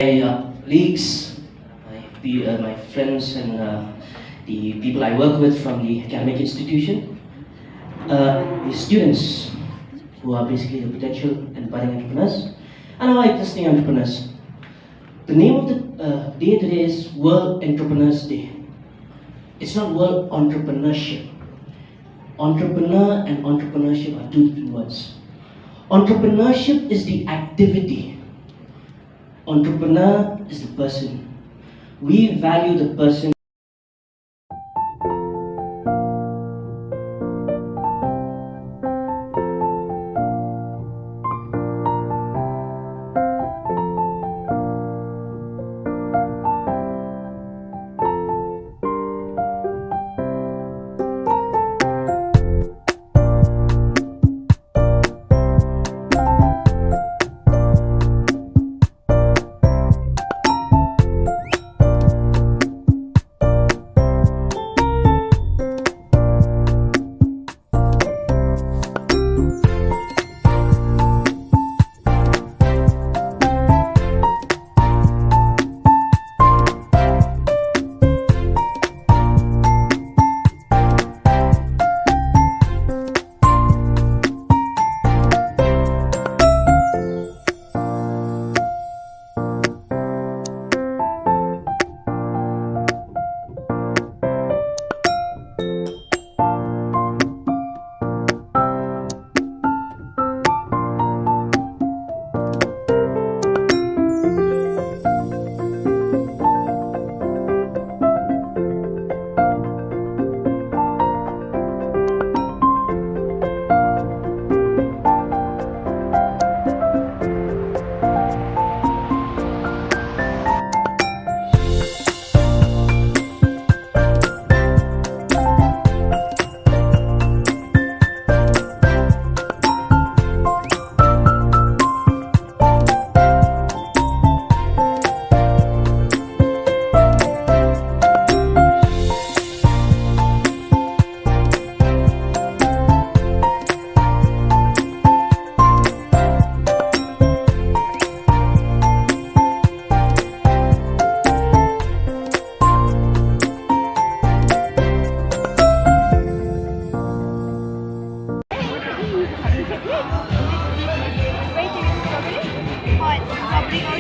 My colleagues, my friends, and the people I work with from the academic institution, the students who are basically the potential and budding entrepreneurs, and our existing entrepreneurs. The name of the day today is World Entrepreneurs Day. It's not World Entrepreneurship. Entrepreneur and entrepreneurship are two different words. Entrepreneurship is the activity. Entrepreneur is the person. We value the person.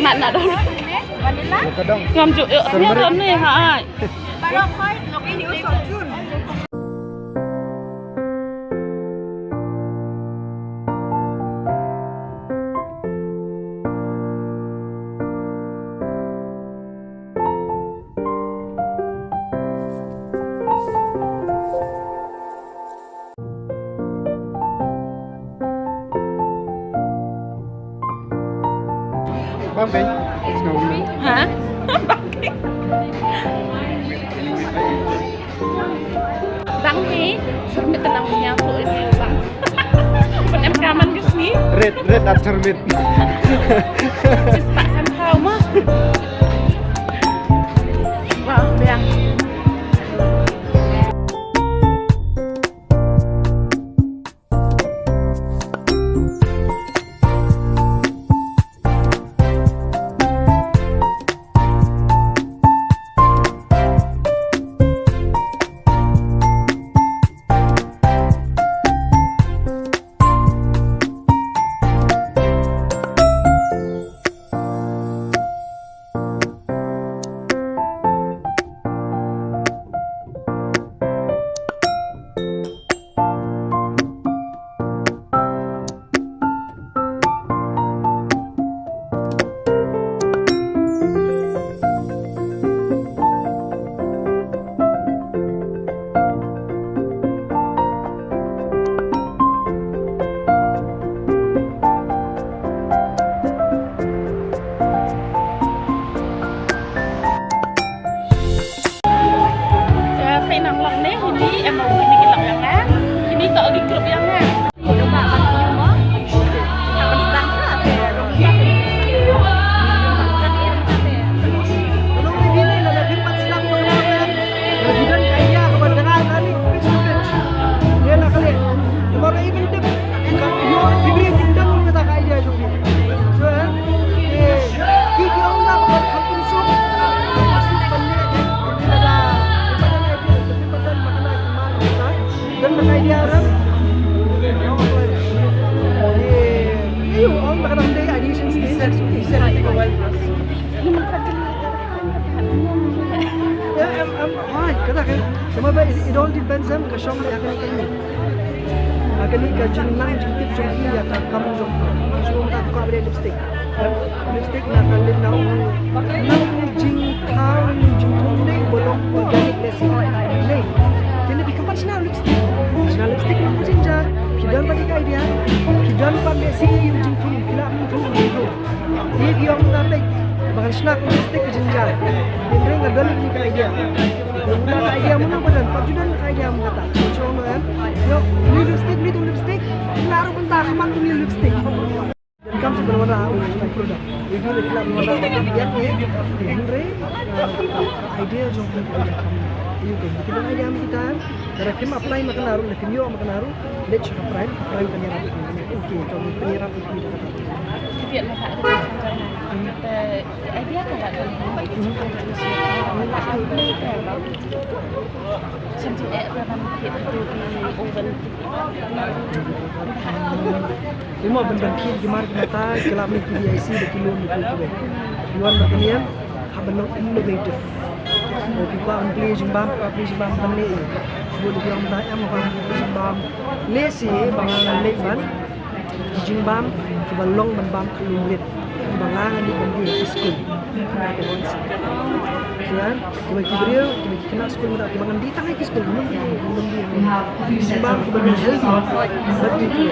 Mặn ở đâu? Vanilla? Ngâm chủ nhớ ấm này hả? Baru khói, nó cái điếu sầu chun. Bang Beng, Hả? Bang ni, cermin tenang punya aku ini bang. Bukan em kaman ke sini? Red at cermin. Pak Sampau mah. Wah, biang. Why? Kata kan, sama ba it all depends ka shop ya kan ni. Akan ni ka junang jintip jong ya ka kamu jong. So ta ko abre lipstick. Lipstick na kan din na jing thau jing thum nei bolong organic desi. Nei. Kini bi kampat sina lipstick. Sina lipstick na jinjar. Kidan pa ka idea. Kidan pa desi jing thum kila thum itu. Dia giong ta pe. Bahkan snack lipstick jinjar. Ini ngadol ni ka idea. Muna idea mo na badan, pagjudan ka idea mo kata. So man, yo, ni lipstick, laro pun tak kaman ni lipstick. Dan kamu sebenarnya untuk produk. Review reklam mana dia ni, Henry, idea jom kita. Iyo kan, kita idea kita. Dari kim apply makan naru, lekin yo makan naru, let's check prime penyerap. Okay, kalau penyerap itu kita. Việc mà bạn được idea của bạn xem chị em và bạn hiện từ oven Semua benda-benda gimana kita kelam ni PDIC de kilo ni tu. Yuan maknian habano innovative. People on play jimbam bani. Sebab dia orang tak am orang jimbam. Lesi bangan lekman. Jimbam kebalong bambam kelulit. Bangangan di bandi school. Ya, kita kibriu, kita kena school muda, kita bangan di tangkai ke school belum dia. Jimbam kebalong healthy.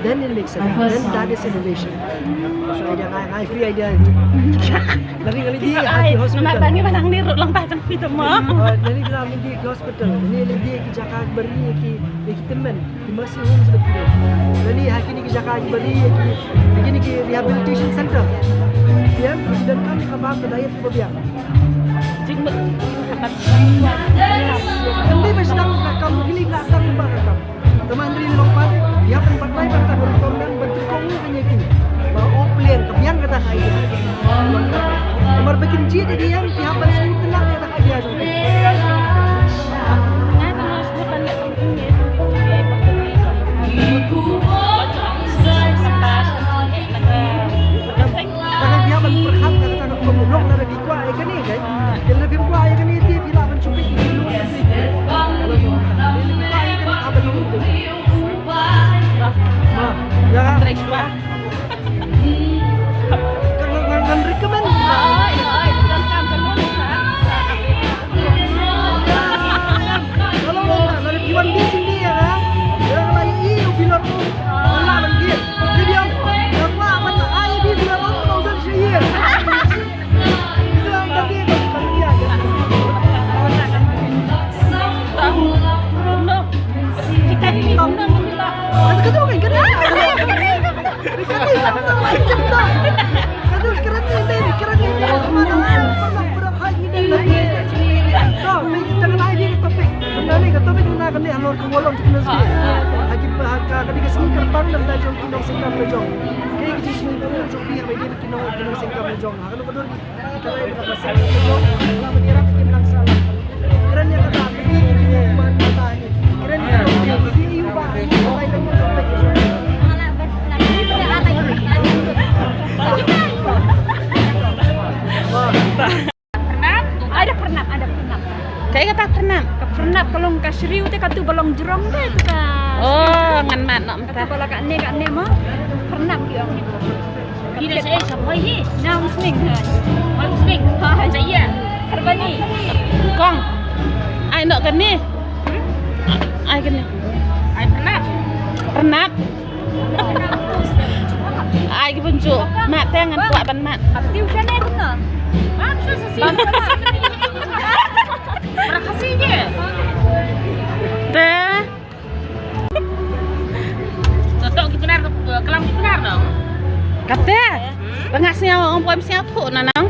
Then it makes sense. Then that is innovation. So idea I free idea. Lari kali dia di hospital. Nama tani panang ni rut lang patang kita mah. Jadi kita ambil di hospital. Ini dia ki Jakarta beri ki teman di nursing home seperti itu. Jadi hari ini ki Jakarta beri ki ki rehabilitation center. Ya, dan kami kabam kedai itu biar. Jing ber kapat. Kami sedang kamu gili datang mbak kamu. Teman dari lompat, dia tempat lain kata berkomen bertukung penyakit. Bawa oplen, kebiang kata saya. Nomor bikin jadi dia tiap hari tenang kata dia. Ngay kalau sebutan nggak pentingnya Jangan dia berhak kata nak pemulung dari di kuai kan ni kan. Yang lebih kuai kan ni dia bila mencupik di luar. Ya kan? Kan recommend. Kalau ada piwan di sini ya kan. Yang lain ini bilang mana mungkin. Jadi yang apa mana ai bi bilang mau dah sihir. Bilang tadi kan dia. kita ini benar kita. Kata kan kan. Kata sekarang ni mana berapa hari ni so, jangan lagi ni topik. Benda ni topik guna kan ni alor ke wolong kena sikit. Hagi kadi ke sini kerpan dan dah jom kinong singkap lejong. Kaya ke sini tu jom biar bagi kinong singkap lejong. Kalau betul kita berapa pasal lejong, kalau menyerap kita bilang salah. Keren yang kata ini mata ni. Keren yang dia iu ba, mulai dengan topik. Ada pernah. Kayak kata pernah pelong kasriu teh katu belong jerong teh kita. Oh, ngan mat nak Kata kalau kat ni mah pernah dia. Tidak saya sampai ni. Now muslim kan. Muslim. Saya. Karbani. Kong. Ai nak kan ni? Ai kan ni? Ai pernah. Ai ke punjuk mat teh ngan kuat ban mat. Pasti udah ni benar. Apa sih? Makasih je. Teh. Tok kita benar kelam kita benar dong. Kata. Pengasnya orang puan siap tu nanang.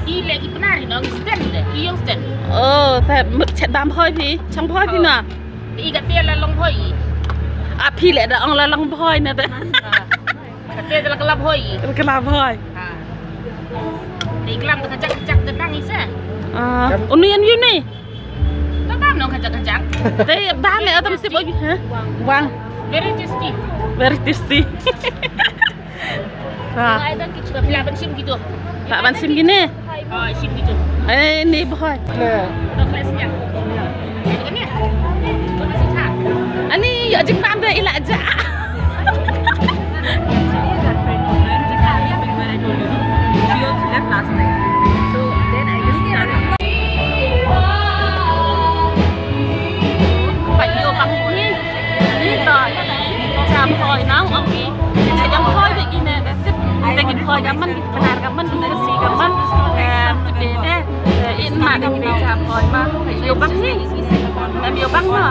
I lagi benar dong stand deh. I yang stand. Oh, saya cek dam poi pi, chang poi pi na. I kat dia la long poi. Ah pi le dah orang la long poi na teh. Kat dia la kelap poi. Kelap poi. Ha. Di kelam tu kacak-kacak tenang isa. Unian you ni. Tak paham dong kacak-kacak. Tapi dah le atau mesti bagi ha? Wang. Very tasty. Ha. Ai dan kita pelak bensim gitu. Tak bansim gini. Hai Oh, sini tu. Ni boy. Dah kelasnya. Ini. Ani ya jepang dah ilak aja. Last night. So then I just started. Phải yêu bằng ni. Ni tỏi. Cham hồi nóng ông đi. Chỉ đang hồi vậy kia nè.แต่กินพอยกับมันขนาดกับมันดูกระสีกับมันเด็ดเนี่ยอินมาเด็กๆชาพอยมาอยู่บ้างนี่แต่อยู่บ้างเนาะ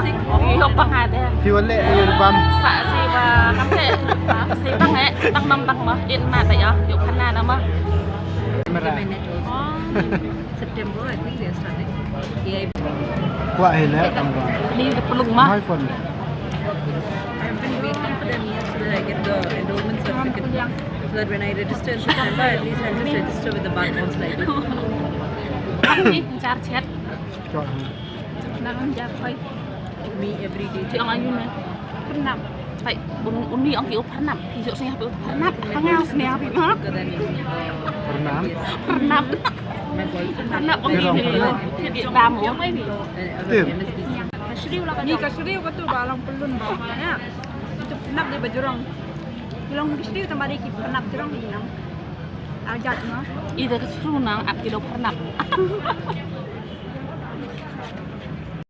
อยู่บ้างหาเด้ Piwale ayo bam. สะสีว่าคำเตะสีบ้างแหละตั้งนำตั้งมาอินมาแต่อยู่ขนาดนะมั้ง Merah. September I think they are starting. Yeah. Kuat hele tambah. นี่จะปลุกมา Mai phone. I've been waiting for them years so that I get the enrollment certificate. So that when I register in September, at least I'll just register with the barcodes like this. นี่จาร์เช็ด Kuat. นั่งจาร์คอย Me every day. ที่องอายุเนี่ยพนับไปอุ่นนี่องคิวพนับที่จุดเสียไปพนับทั้งเงาเสียไปมาก Because then Pernam. พนับ my boyfriend พนับองคิวที่เดียดามหัวไม่มี Tim. Kasriu lah ni kasriu ko tu balang pelun bawahnya. Itu penap di baju rong. Bilang kasriu tamari ki penap rong ni nang. Ajat mah. อีเด็กก็ชูนังอัดกิโลพนับ